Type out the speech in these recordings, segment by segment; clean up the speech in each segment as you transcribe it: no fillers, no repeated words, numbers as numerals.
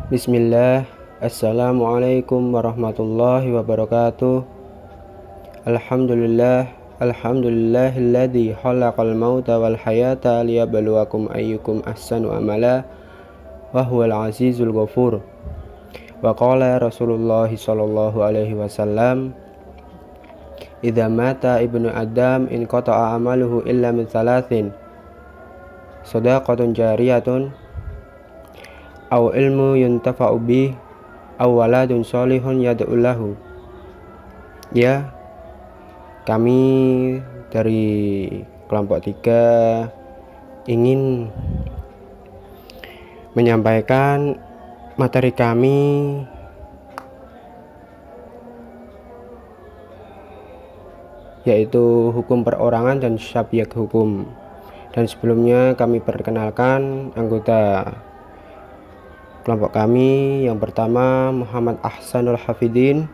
Bismillah. Assalamualaikum warahmatullahi wabarakatuh. Alhamdulillahilladzi khalaqal mauta wal hayata liyabluwakum ayyukum ahsanu amala wa huwal azizul ghafur. Wa qala Rasulullah sallallahu alaihi wasallam, idza mata ibnu adam in qata'a amaluhu illa min thalathin, shadaqatun jariyatun aw ilmu yuntafa'u bih aw waladun sholihun yad'u lahu. Ya, kami dari kelompok 3 ingin menyampaikan materi kami yaitu hukum perorangan dan subjek hukum. Dan sebelumnya kami perkenalkan anggota kelompok kami. Yang pertama Muhammad Ahsanul Hafidin,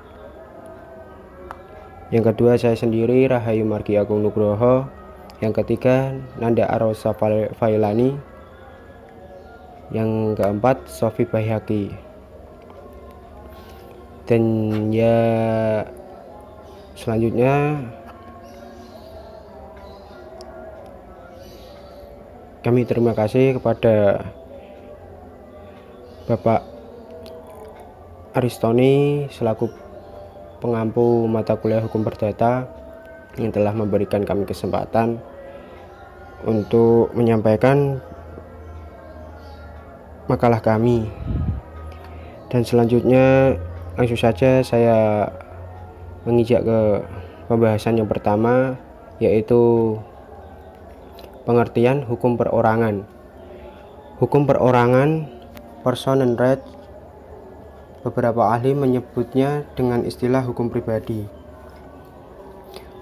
yang kedua saya sendiri Rahayu Margi Agung Nugroho, yang ketiga Nanda Arosa Failani, yang keempat Sofi Baihaqi. Dan ya selanjutnya kami terima kasih kepada Bapak Aristoni selaku pengampu mata kuliah hukum perdata yang telah memberikan kami kesempatan untuk menyampaikan makalah kami. Dan selanjutnya langsung saja saya mengijak ke pembahasan yang pertama, yaitu pengertian hukum perorangan. Hukum perorangan, person and right, beberapa ahli menyebutnya dengan istilah hukum pribadi.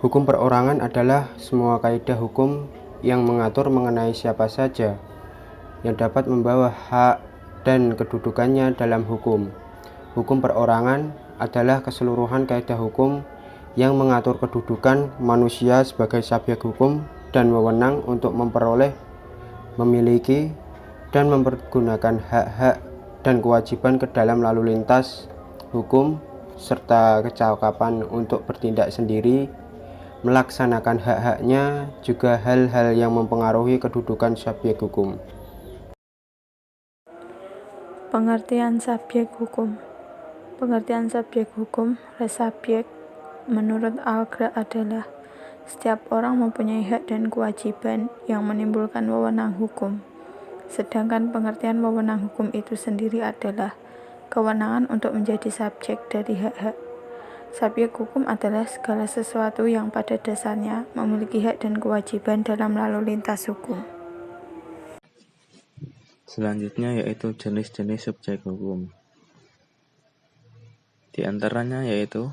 Hukum perorangan adalah semua kaidah hukum yang mengatur mengenai siapa saja yang dapat membawa hak dan kedudukannya dalam hukum. Hukum perorangan adalah keseluruhan kaidah hukum yang mengatur kedudukan manusia sebagai subjek hukum dan wewenang untuk memperoleh, memiliki, dan mempergunakan hak-hak dan kewajiban ke dalam lalu lintas hukum, serta kecakapan untuk bertindak sendiri, melaksanakan hak-haknya, juga hal-hal yang mempengaruhi kedudukan subjek hukum. Pengertian subjek hukum. Pengertian subjek hukum, res subjek, menurut Algra adalah setiap orang mempunyai hak dan kewajiban yang menimbulkan wewenang hukum. Sedangkan pengertian wewenang hukum itu sendiri adalah kewenangan untuk menjadi subjek dari hak-hak. Subjek hukum adalah segala sesuatu yang pada dasarnya memiliki hak dan kewajiban dalam lalu lintas hukum. Selanjutnya yaitu jenis-jenis subjek hukum. Di antaranya yaitu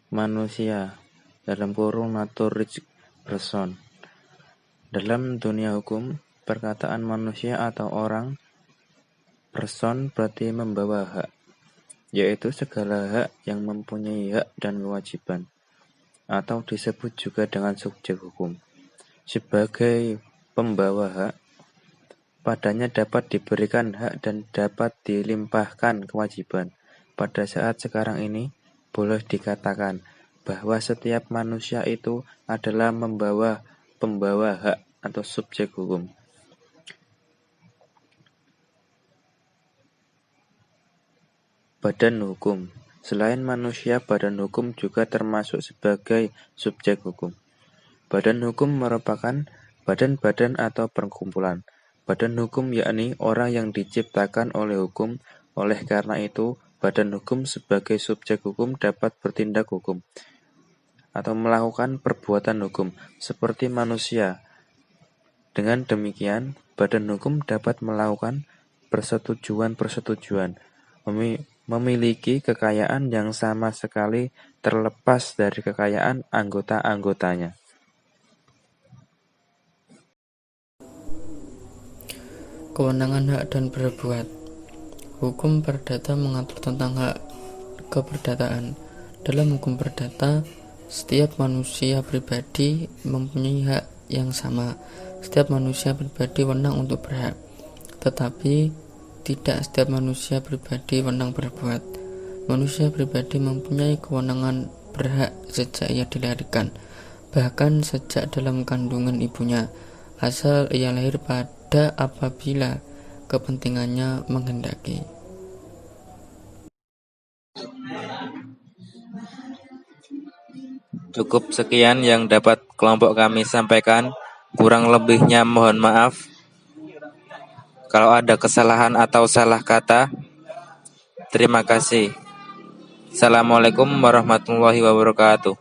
manusia dalam kurung naturalistic person. Dalam dunia hukum, perkataan manusia atau orang, person berarti membawa hak, yaitu segala hak yang mempunyai hak dan kewajiban, atau disebut juga dengan subjek hukum. Sebagai pembawa hak, padanya dapat diberikan hak dan dapat dilimpahkan kewajiban. Pada saat sekarang ini, boleh dikatakan bahwa setiap manusia itu adalah pembawa hak atau subjek hukum. Badan hukum. Selain manusia, badan hukum juga termasuk sebagai subjek hukum. Badan hukum merupakan badan-badan atau perkumpulan. Badan hukum yakni orang yang diciptakan oleh hukum. Oleh karena itu, badan hukum sebagai subjek hukum dapat bertindak hukum atau melakukan perbuatan hukum seperti manusia. Dengan demikian, badan hukum dapat melakukan persetujuan-persetujuan, memiliki kekayaan yang sama sekali terlepas dari kekayaan anggota-anggotanya. Kewenangan hak dan berbuat. Hukum perdata mengatur tentang hak keperdataan. Dalam hukum perdata, setiap manusia pribadi mempunyai hak yang sama. Setiap manusia pribadi wenang untuk berhak. Tetapi Tidak setiap manusia pribadi wenang berbuat. Manusia pribadi mempunyai kewenangan berhak sejak ia dilahirkan, bahkan sejak dalam kandungan ibunya, asal ia lahir pada apabila kepentingannya menghendaki. Cukup sekian yang dapat kelompok kami sampaikan. Kurang lebihnya mohon maaf. Kalau ada kesalahan atau salah kata, terima kasih. Assalamualaikum warahmatullahi wabarakatuh.